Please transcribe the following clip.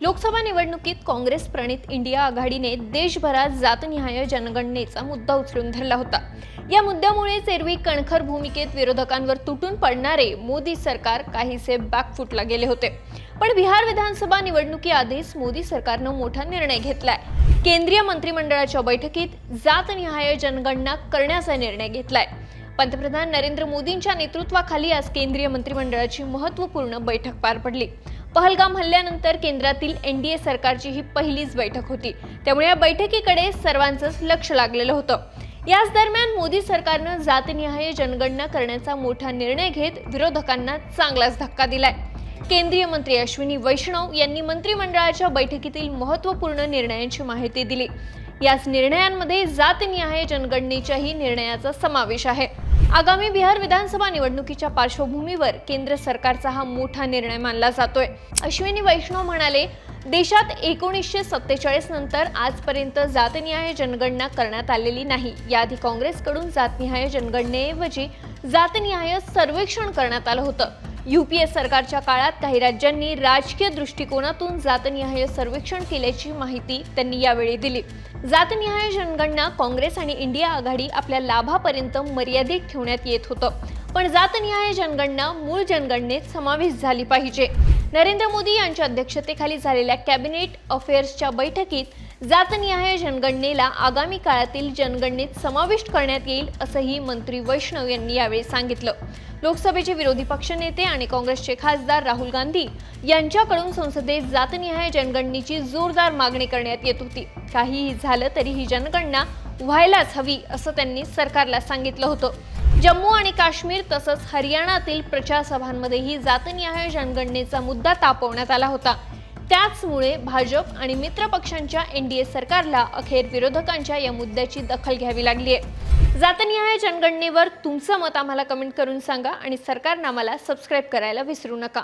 लोकसभा निवडणुकीत काँग्रेस प्रणित इंडिया आघाडीने देशभरात जातनिहाय जनगणनेचा मुद्दा उचलून धरला होता। या मुद्द्यामुळेच एरवी कणखर भूमिकेत विरोधकांवर तुटून पडणारे मोदी सरकार काहीसे बॅकफुटला गेले होते। पण बिहार विधानसभा निवडणुकीआधीच मोदी सरकारनं मोठा निर्णय घेतलाय। केंद्रीय मंत्रिमंडळाच्या बैठकीत जातनिहाय जनगणना करण्याचा निर्णय घेतलाय। पंतप्रधान नरेंद्र मोदींच्या नेतृत्वाखाली आज केंद्रीय मंत्रिमंडळाची महत्त्वपूर्ण बैठक पार पडली। पहलगाम हल्ल्यानंतर केंद्रातील एनडीए सरकारची ही पहिलीच बैठक होती, त्यामुळे या बैठकीकडे सर्वांचंच लक्ष लागलेलं होतं। याच दरम्यान मोदी सरकारनं जातनिहाय जनगणना करण्याचा मोठा निर्णय घेत विरोधकांना चांगलाच धक्का दिलाय। केंद्रीय मंत्री अश्विनी वैष्णव यांनी मंत्रिमंडळाच्या बैठकीतील महत्त्वपूर्ण निर्णयांची माहिती दिली। याच निर्णयांमध्ये जातनिहाय जनगणनेच्याही निर्णयाचा समावेश आहे। आगामी बिहार विधानसभा निवडणुकीच्या पार्श्वभूमीवर केंद्र सरकारचा हा मोठा निर्णय मानला जातोय। अश्विनी वैष्णव म्हणाले, देशात 1947 नंतर आजपर्यंत जातनिहाय जनगणना करण्यात आलेली नाही। याआधी काँग्रेसकडून जातनिहाय जनगणनेऐवजी जातनिहाय सर्वेक्षण करण्यात आलं होतं। यूपीए सरकारच्या काळात काही राज्यांनी राजकीय दृष्टिकोनातून जातनिहाय सर्वेक्षण केल्याची माहिती त्यांनी यावेळी दिली। जातनिहाय जनगणना काँग्रेस आणि इंडिया आघाडी आपल्या लाभापर्यंत मर्यादित ठेवण्यात येत होतं, पण जातनिहाय जनगणना मूळ जनगणनेत समावेश झाली पाहिजे। नरेंद्र मोदी यांच्या अध्यक्षतेखाली झालेल्या कॅबिनेट अफेअर्सच्या बैठकीत जातनिहाय जनगणनेला आगामी काळातील जनगणनेत समाविष्ट करण्यात येईल, असंही मंत्री वैष्णव यांनी यावेळी सांगितलं। लोकसभेचे विरोधी पक्षनेते आणि काँग्रेसचे खासदार राहुल गांधी यांच्याकडून संसदेत जातनिहाय जनगणनेची जोरदार मागणी करण्यात येत होती। काहीही झालं तरी ही जनगणना व्हायलाच हवी, असं त्यांनी सरकारला सांगितलं होतं। जम्मू आणि काश्मीर तसंच हरियाणातील प्रचार सभांमध्येही जातनिहाय जनगणनेचा मुद्दा तापवण्यात आला होता। त्याचमुळे भाजप आणि मित्र पक्षांच्या एनडीए सरकारला अखेर विरोधकांच्या या मुद्द्याची दखल घ्यावी लागली आहे। जातनिहाय जनगणनेवर तुमचं मत आम्हाला कमेंट करून सांगा आणि सरकारनामाला सबस्क्राईब करायला विसरू नका।